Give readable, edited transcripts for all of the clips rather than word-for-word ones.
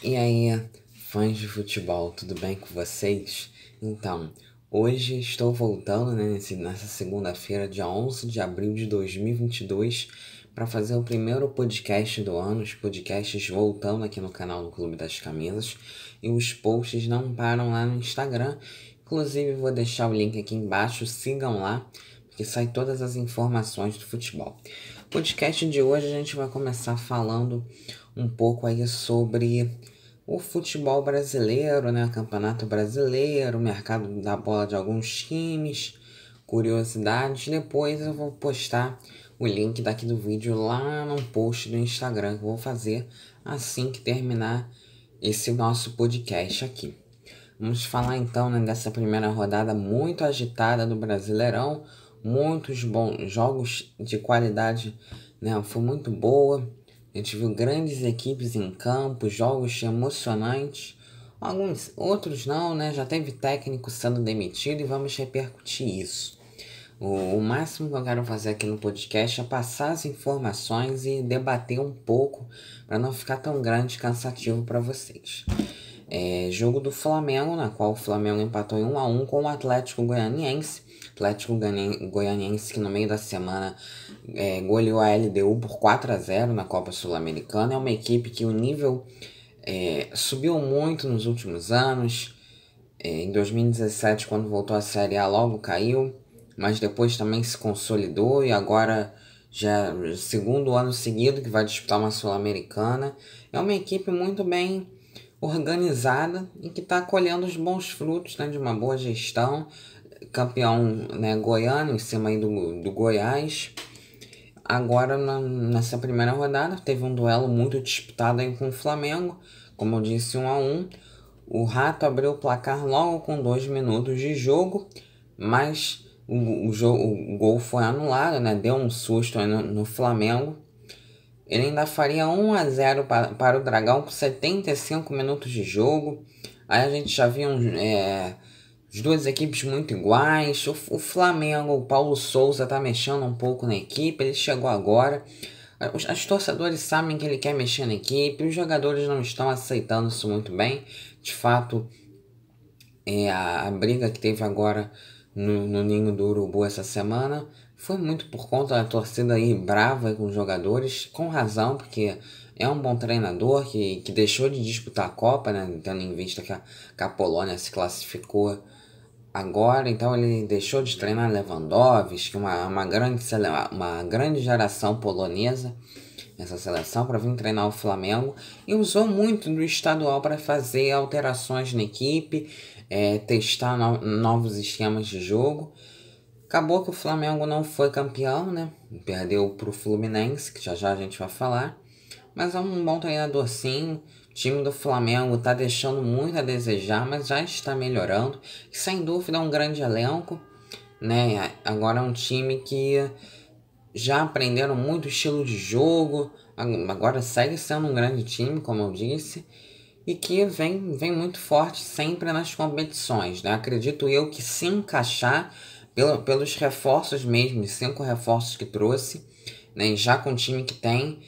E aí, fãs de futebol, tudo bem com vocês? Então, hoje estou voltando, né, nessa segunda-feira, dia 11 de abril de 2022, para fazer o primeiro podcast do ano. Os podcasts voltando aqui no canal do Clube das Camisas e os posts não param lá no Instagram. Inclusive, vou deixar o link aqui embaixo, sigam lá, porque sai todas as informações do futebol. Podcast de hoje a gente vai começar falando um pouco aí sobre o futebol brasileiro, né? O Campeonato Brasileiro, o mercado da bola de alguns times, curiosidades. Depois eu vou postar o link daqui do vídeo lá no post do Instagram que eu vou fazer assim que terminar esse nosso podcast aqui. Vamos falar então, né, dessa primeira rodada muito agitada do Brasileirão, muitos bons jogos de qualidade, né? Foi muito boa. A gente viu grandes equipes em campo, jogos emocionantes. Alguns outros não, né? Já teve técnico sendo demitido e vamos repercutir isso. O máximo que eu quero fazer aqui no podcast é passar as informações e debater um pouco para não ficar tão grande e cansativo para vocês. Jogo do Flamengo, na qual o Flamengo empatou em 1-1 com o Atlético Goianiense. Atlético Goianiense que no meio da semana goleou a LDU por 4-0 na Copa Sul-Americana. É uma equipe que o nível subiu muito nos últimos anos. Em 2017, quando voltou à Série A, logo caiu, mas depois também se consolidou e agora já é o segundo ano seguido que vai disputar uma Sul-Americana. É uma equipe muito bem organizada e que está colhendo os bons frutos, né, de uma boa gestão. Campeão, né, goiano em cima aí do Goiás. Agora, nessa primeira rodada, teve um duelo muito disputado aí com o Flamengo. Como eu disse, 1-1. O Rato abriu o placar logo com 2 minutos de jogo, mas o gol foi anulado, né? Deu um susto aí no Flamengo. Ele ainda faria 1-0 para o Dragão com 75 minutos de jogo. Aí a gente já viu as duas equipes muito iguais. O Flamengo, o Paulo Souza tá mexendo um pouco na equipe. Ele chegou agora. Os torcedores sabem que ele quer mexer na equipe. Os jogadores não estão aceitando isso muito bem. De fato, a briga que teve agora no Ninho do Urubu essa semana foi muito por conta da torcida aí brava com os jogadores, com razão, porque é um bom treinador que deixou de disputar a Copa, né, tendo em vista que a Polônia se classificou agora, então ele deixou de treinar Lewandowski, uma grande geração polonesa, essa seleção, para vir treinar o Flamengo, e usou muito do estadual para fazer alterações na equipe, testar novos esquemas de jogo. Acabou que o Flamengo não foi campeão, né? Perdeu para o Fluminense, que já já a gente vai falar. Mas é um bom treinador sim. O time do Flamengo está deixando muito a desejar, mas já está melhorando. E sem dúvida é um grande elenco, né? Agora é um time que já aprenderam muito o estilo de jogo. Agora segue sendo um grande time, como eu disse. E que vem muito forte sempre nas competições, né? Acredito eu que se encaixar pelos reforços mesmo, 5 reforços que trouxe, né? E já com o time que tem,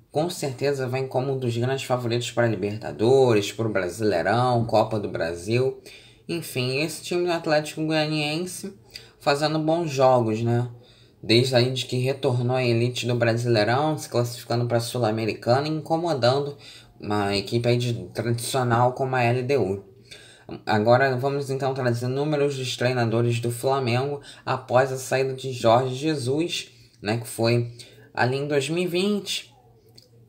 com certeza vem como um dos grandes favoritos para a Libertadores, para o Brasileirão, Copa do Brasil. Enfim, esse time do Atlético Goianiense fazendo bons jogos, né? Desde aí de que retornou à elite do Brasileirão, se classificando para a Sul-Americana e incomodando uma equipe aí tradicional como a LDU. Agora vamos então trazer números dos treinadores do Flamengo após a saída de Jorge Jesus, né, que foi ali em 2020.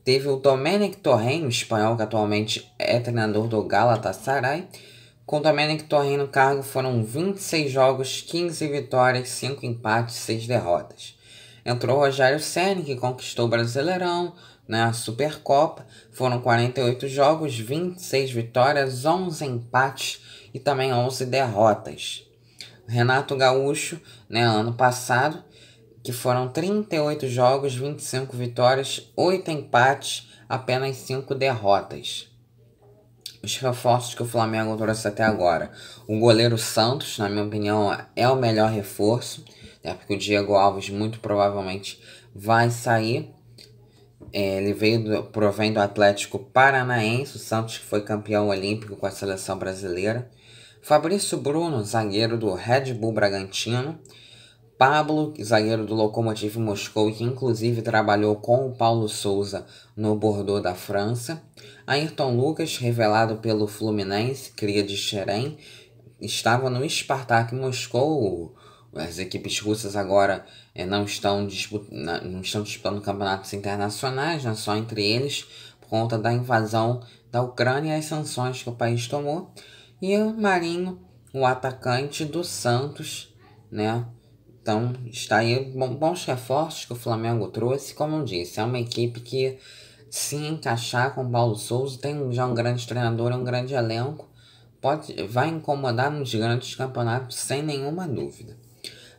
Teve o Domenech Torrent, espanhol que atualmente é treinador do Galatasaray. Com o Domenech Torrent no cargo foram 26 jogos, 15 vitórias, 5 empates, 6 derrotas. Entrou o Rogério Ceni, que conquistou o Brasileirão, né, a Supercopa. Foram 48 jogos, 26 vitórias, 11 empates e também 11 derrotas. Renato Gaúcho, né, ano passado, que foram 38 jogos, 25 vitórias, 8 empates, apenas 5 derrotas. Os reforços que o Flamengo trouxe até agora. O goleiro Santos, na minha opinião, é o melhor reforço, né, porque o Diego Alves muito provavelmente vai sair. Ele provém do Atlético Paranaense, o Santos que foi campeão olímpico com a seleção brasileira. Fabrício Bruno, zagueiro do Red Bull Bragantino. Pablo, zagueiro do Lokomotiv Moscou, que inclusive trabalhou com o Paulo Sousa no Bordeaux da França. Ayrton Lucas, revelado pelo Fluminense, cria de Xerém, estava no Spartak Moscou. As equipes russas agora não estão disputando campeonatos internacionais, né, só entre eles, por conta da invasão da Ucrânia e as sanções que o país tomou. E o Marinho, o atacante do Santos, né? Então, está aí bons reforços que o Flamengo trouxe. Como eu disse, é uma equipe que, se encaixar com o Paulo Sousa, tem já um grande treinador, um grande elenco, vai incomodar nos grandes campeonatos sem nenhuma dúvida.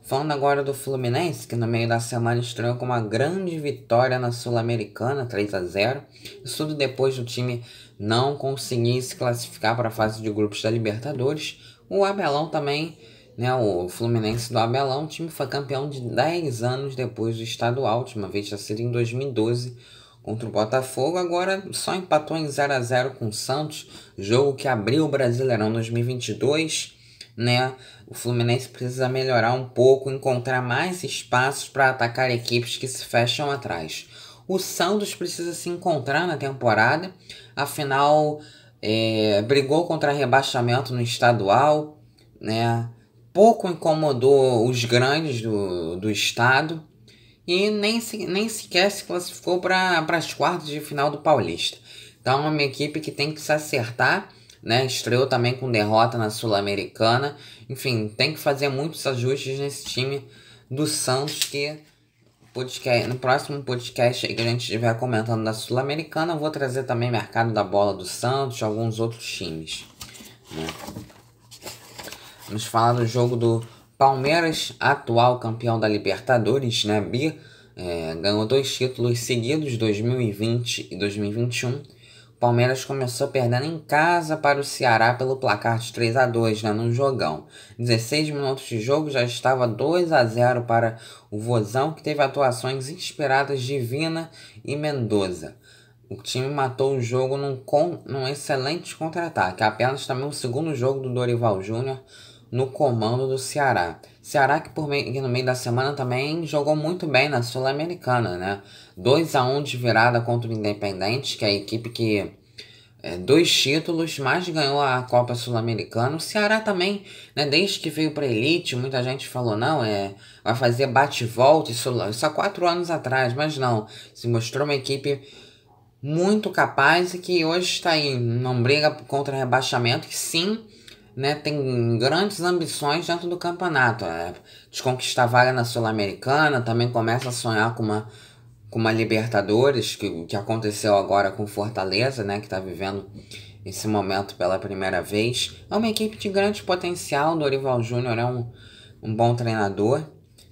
Falando agora do Fluminense, que no meio da semana estreou com uma grande vitória na Sul-Americana, 3-0. Isso tudo depois do time não conseguir se classificar para a fase de grupos da Libertadores. O Abelão também, né, o Fluminense do Abelão, o time foi campeão de 10 anos depois do estadual, a última vez tinha sido em 2012 contra o Botafogo, agora só empatou em 0-0 com o Santos, jogo que abriu o Brasileirão 2022, né? O Fluminense precisa melhorar um pouco, encontrar mais espaços para atacar equipes que se fecham atrás. O Santos precisa se encontrar na temporada, afinal brigou contra rebaixamento no estadual, né? Pouco incomodou os grandes do estado e nem sequer se classificou para as quartas de final do Paulista. Então é uma equipe que tem que se acertar, né? Estreou também com derrota na Sul-Americana. Enfim, tem que fazer muitos ajustes nesse time do Santos, que no próximo podcast que a gente estiver comentando da Sul-Americana, eu vou trazer também mercado da bola do Santos e alguns outros times, né? Vamos falar do jogo do Palmeiras, atual campeão da Libertadores, né? Ganhou 2 títulos seguidos, 2020 e 2021. O Palmeiras começou perdendo em casa para o Ceará pelo placar de 3-2, né, num jogão. 16 minutos de jogo já estava 2-0 para o Vozão, que teve atuações inspiradas de Vina e Mendoza. O time matou o jogo num excelente contra-ataque. Apenas também o segundo jogo do Dorival Júnior no comando do Ceará. Ceará que no meio da semana também jogou muito bem na Sul-Americana, né? 2-1 de virada contra o Independente, que é a equipe que 2 títulos, mas ganhou a Copa Sul-Americana. O Ceará também, né, desde que veio para elite, muita gente falou, não, vai fazer bate-volta, isso há 4 anos atrás, mas não. Se mostrou uma equipe muito capaz e que hoje está aí, não briga contra rebaixamento, que sim, né, tem grandes ambições dentro do campeonato, de conquistar vaga na Sul-Americana, também começa a sonhar com uma Libertadores, que aconteceu agora com Fortaleza, né, que está vivendo esse momento pela primeira vez. É uma equipe de grande potencial, o Dorival Júnior é um bom treinador.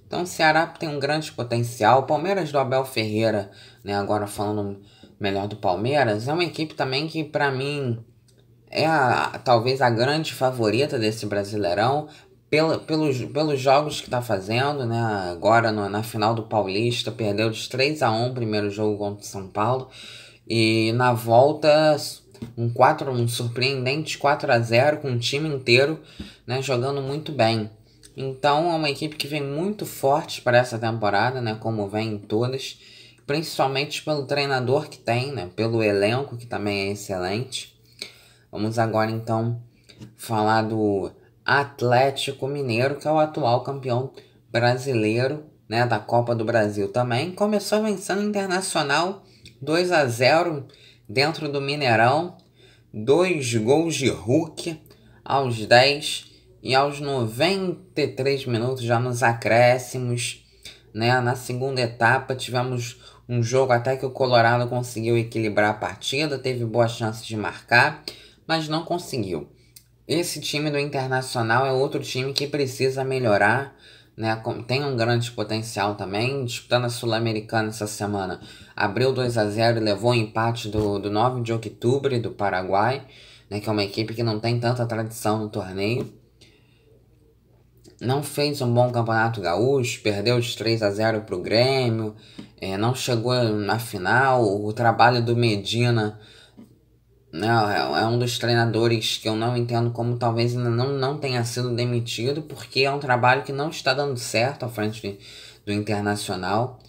Então o Ceará tem um grande potencial. O Palmeiras do Abel Ferreira, né, agora falando melhor do Palmeiras, é uma equipe também que para mim é talvez a grande favorita desse Brasileirão, pelos jogos que está fazendo, né? Agora na final do Paulista, perdeu de 3-1 o primeiro jogo contra o São Paulo. E na volta, um surpreendente 4-0 com o time inteiro, né, jogando muito bem. Então é uma equipe que vem muito forte para essa temporada, né, como vem em todas, principalmente pelo treinador que tem, né, pelo elenco que também é excelente. Vamos agora então falar do Atlético Mineiro, que é o atual campeão brasileiro, né, da Copa do Brasil também. Começou vencendo o Internacional 2-0 dentro do Mineirão. 2 gols de Hulk aos 10 e aos 93 minutos, já nos acréscimos, né? Na segunda etapa tivemos um jogo até que o Colorado conseguiu equilibrar a partida, teve boas chances de marcar, mas não conseguiu. Esse time do Internacional é outro time que precisa melhorar, né? Tem um grande potencial também, disputando a Sul-Americana essa semana. Abriu 2-0 e levou o empate do 9 de outubro do Paraguai, né? Que é uma equipe que não tem tanta tradição no torneio. não fez um bom campeonato gaúcho, perdeu de 3-0 para o Grêmio, não chegou na final. O trabalho do Medina, né, é um dos treinadores que eu não entendo como talvez ainda não tenha sido demitido, porque é um trabalho que não está dando certo à frente do Internacional.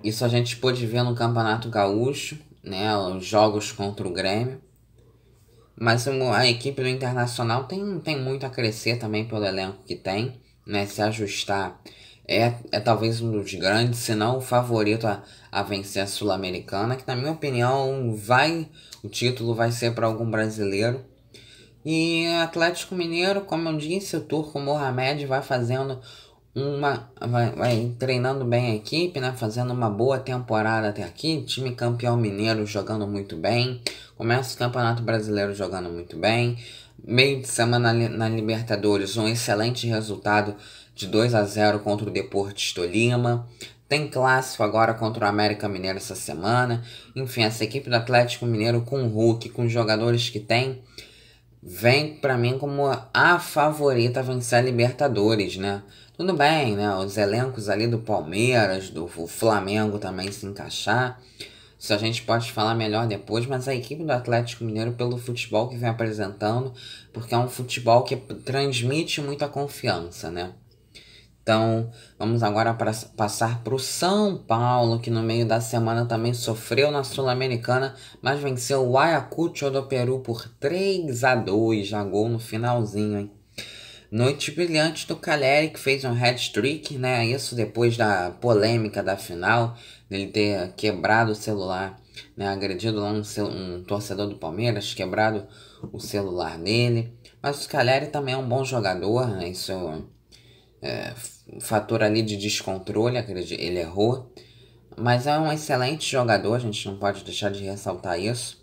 Isso a gente pôde ver no Campeonato Gaúcho, né, os jogos contra o Grêmio. Mas a equipe do Internacional tem muito a crescer também pelo elenco que tem, né? Se ajustar é talvez um dos grandes, se não o favorito a vencer a Sul-Americana, que na minha opinião o título vai ser para algum brasileiro. E Atlético Mineiro, como eu disse, o Turco Mohamed vai fazendo vai treinando bem a equipe, né? Fazendo uma boa temporada até aqui. Time campeão mineiro jogando muito bem. Começa o Campeonato Brasileiro jogando muito bem. Meio de semana na Libertadores, um excelente resultado de 2-0 contra o Deportes Tolima. Tem clássico agora contra o América Mineiro essa semana. Enfim, essa equipe do Atlético Mineiro com o Hulk, com os jogadores que tem, vem pra mim como a favorita a vencer a Libertadores, né? Tudo bem, né? Os elencos ali do Palmeiras, do Flamengo também se encaixar. Isso a gente pode falar melhor depois, mas a equipe do Atlético Mineiro, pelo futebol que vem apresentando, porque é um futebol que transmite muita confiança, né? Então, vamos agora passar para o São Paulo, que no meio da semana também sofreu na Sul-Americana, mas venceu o Ayacucho do Peru por 3-2, já gol no finalzinho, hein? Noite brilhante do Caleri, que fez um hat-trick, né? Isso depois da polêmica da final, dele ter quebrado o celular, né? Agredido lá um torcedor do Palmeiras, quebrado o celular dele. Mas o Caleri também é um bom jogador, né? Isso fator ali de descontrole, ele errou. Mas é um excelente jogador, a gente não pode deixar de ressaltar isso.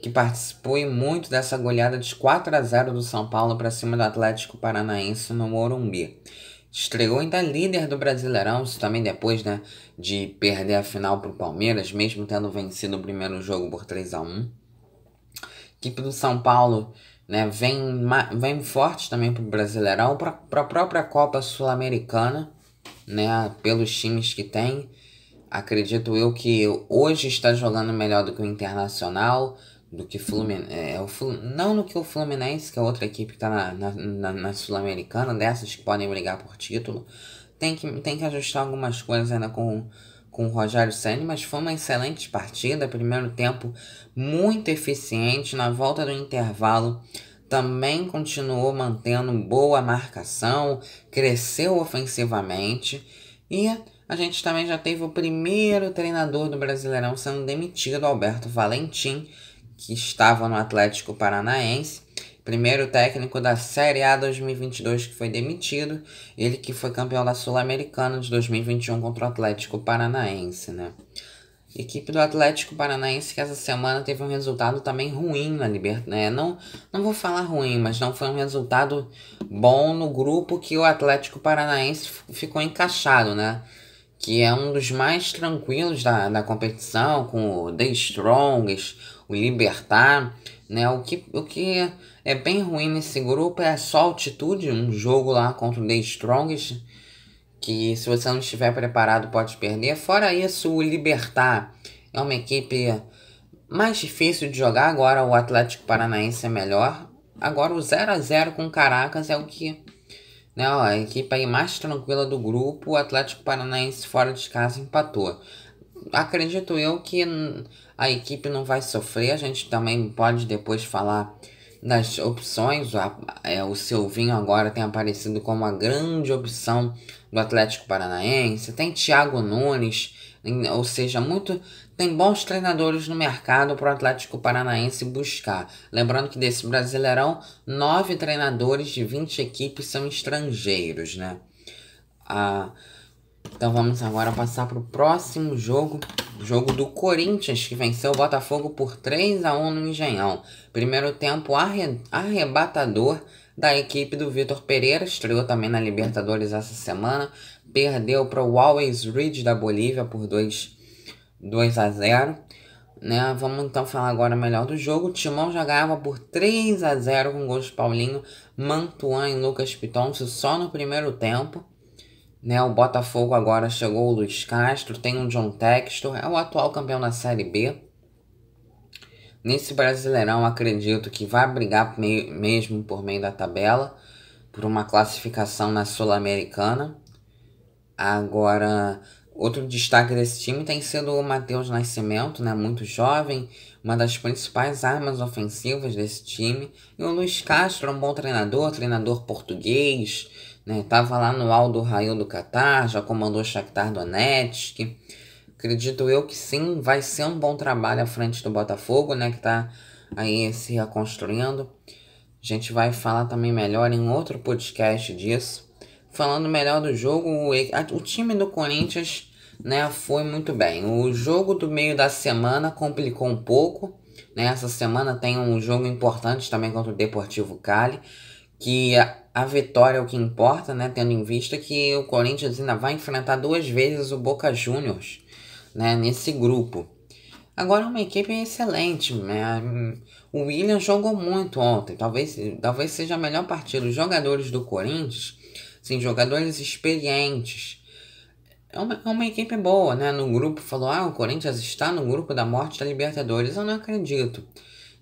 Que participou muito dessa goleada de 4-0 do São Paulo para cima do Atlético Paranaense no Morumbi. Estreou ainda líder do Brasileirão, isso também depois, né, de perder a final para o Palmeiras, mesmo tendo vencido o primeiro jogo por 3-1. A equipe do São Paulo, né, vem forte também para o Brasileirão, para a própria Copa Sul-Americana, né, pelos times que tem. Acredito eu que hoje está jogando melhor do que o Internacional, do que Fluminense, não do que o Fluminense, que é outra equipe que está na Sul-Americana, dessas que podem brigar por título. Tem que ajustar algumas coisas ainda com o Rogério Ceni, mas foi uma excelente partida. Primeiro tempo muito eficiente, na volta do intervalo também continuou mantendo boa marcação, cresceu ofensivamente e a gente também já teve o primeiro treinador do Brasileirão sendo demitido, Alberto Valentim, que estava no Atlético Paranaense. Primeiro técnico da Série A 2022 que foi demitido. Ele que foi campeão da Sul-Americana de 2021 contra o Atlético Paranaense, né? Equipe do Atlético Paranaense que essa semana teve um resultado também ruim na Libertadores, né? Não vou falar ruim, mas não foi um resultado bom no grupo que o Atlético Paranaense ficou encaixado, né? Que é um dos mais tranquilos da competição, com o The Strongest, o Libertad, né? O que é bem ruim nesse grupo é só altitude, um jogo lá contra o The Strongest, que se você não estiver preparado pode perder. Fora isso, o Libertad é uma equipe mais difícil de jogar, agora o Atlético Paranaense é melhor. Agora o 0-0 com o Caracas é o que... né, ó, a equipe aí mais tranquila do grupo, o Atlético Paranaense fora de casa empatou. Acredito eu que a equipe não vai sofrer, a gente também pode depois falar das opções. O Silvinho agora tem aparecido como uma grande opção do Atlético Paranaense. Tem Thiago Nunes, ou seja, tem bons treinadores no mercado para o Atlético Paranaense buscar. Lembrando que desse Brasileirão, 9 treinadores de 20 equipes são estrangeiros, né? Então vamos agora passar para o próximo jogo. Jogo do Corinthians, que venceu o Botafogo por 3-1 no Engenhão. Primeiro tempo arrebatador da equipe do Vitor Pereira. Estreou também na Libertadores essa semana. Perdeu para o Always Ready da Bolívia por 2-0. né? Vamos então falar agora melhor do jogo. O Timão já ganhava por 3-0 com gols de Paulinho, Mantuan e Lucas Pitoncio só no primeiro tempo. Né, o Botafogo agora chegou o Luiz Castro, tem o John Textor, é o atual campeão da Série B. Nesse Brasileirão acredito que vai brigar mesmo por meio da tabela, por uma classificação na Sul-Americana. Agora, outro destaque desse time tem sido o Matheus Nascimento, né, muito jovem, uma das principais armas ofensivas desse time. E o Luiz Castro, um bom treinador português, né, tava lá no Al Rail do Catar, já comandou o Shakhtar Donetsk. Acredito eu que sim, vai ser um bom trabalho à frente do Botafogo, né, que tá aí se reconstruindo. A gente vai falar também melhor em outro podcast disso. Falando melhor do jogo, o time do Corinthians, né, foi muito bem. O jogo do meio da semana complicou um pouco, né? Essa semana tem um jogo importante também contra o Deportivo Cali, que a vitória é o que importa, né? Tendo em vista que o Corinthians ainda vai enfrentar 2 vezes o Boca Juniors, né, nesse grupo. Agora é uma equipe excelente, né? O Willian jogou muito ontem, talvez seja a melhor partida. Os jogadores do Corinthians, sim, jogadores experientes. É uma equipe boa, né? No grupo falou, o Corinthians está no grupo da morte da Libertadores. Eu não acredito,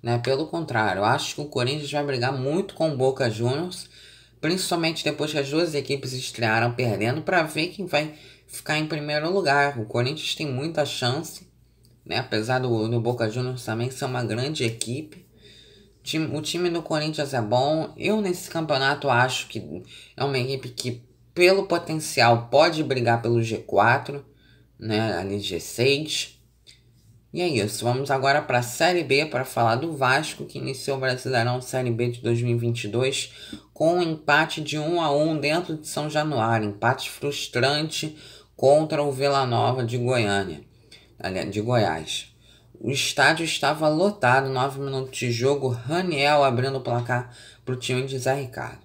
né? Pelo contrário, eu acho que o Corinthians vai brigar muito com o Boca Juniors, principalmente depois que as duas equipes estrearam perdendo, para ver quem vai ficar em primeiro lugar. O Corinthians tem muita chance, né? Apesar do Boca Juniors também ser uma grande equipe. O time do Corinthians é bom. Eu nesse campeonato acho que é uma equipe que, pelo potencial, pode brigar pelo G4, né? Ali G6. E é isso. Vamos agora para a Série B para falar do Vasco, que iniciou o Brasileirão Série B de 2022 com um empate de 1-1 dentro de São Januário. Empate frustrante contra o Vila Nova de Goiânia, de Goiás. O estádio estava lotado, 9 minutos de jogo, Raniel abrindo o placar para o time de Zé Ricardo.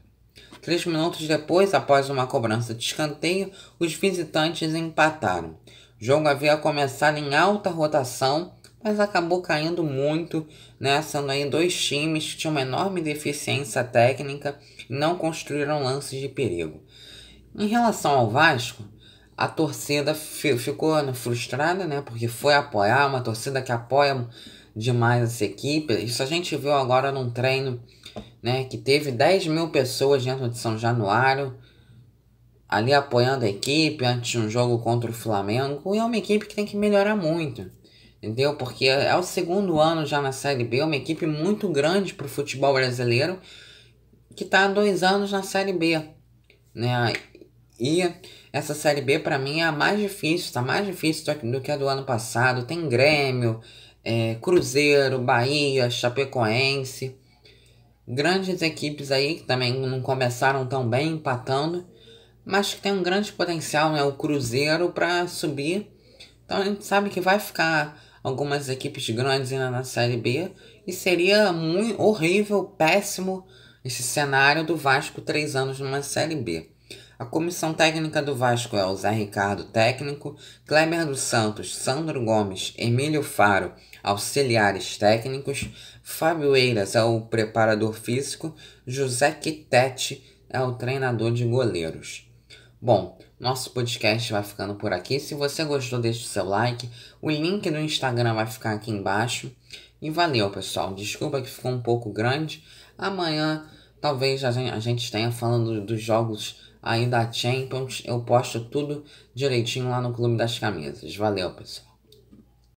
3 minutos depois, após uma cobrança de escanteio, os visitantes empataram. O jogo havia começado em alta rotação, mas acabou caindo muito, né? Sendo aí 2 times que tinham uma enorme deficiência técnica e não construíram lances de perigo. Em relação ao Vasco, a torcida ficou frustrada, né? Porque foi apoiar, uma torcida que apoia demais essa equipe. Isso a gente viu agora num treino, né? Que teve 10 mil pessoas dentro de São Januário, ali apoiando a equipe antes de um jogo contra o Flamengo. E é uma equipe que tem que melhorar muito, entendeu? Porque é o segundo ano já na Série B, é uma equipe muito grande para o futebol brasileiro, que está há 2 anos na Série B, né? E essa Série B para mim é a mais difícil, tá mais difícil do que a do ano passado. Tem Grêmio, Cruzeiro, Bahia, Chapecoense, grandes equipes aí que também não começaram tão bem, empatando, mas que tem um grande potencial, né? O Cruzeiro para subir. Então a gente sabe que vai ficar algumas equipes grandes ainda na Série B e seria muito horrível, péssimo esse cenário do Vasco 3 anos numa Série B. A comissão técnica do Vasco é o Zé Ricardo, técnico, Kleber dos Santos, Sandro Gomes, Emílio Faro, auxiliares técnicos, Fábio Eiras é o preparador físico, José Quitete é o treinador de goleiros. Bom, nosso podcast vai ficando por aqui. Se você gostou, deixe o seu like. O link do Instagram vai ficar aqui embaixo. E valeu, pessoal. Desculpa que ficou um pouco grande. Amanhã talvez a gente tenha falando dos jogos aí da Champions. Eu posto tudo direitinho lá no Clube das Camisas. Valeu, pessoal.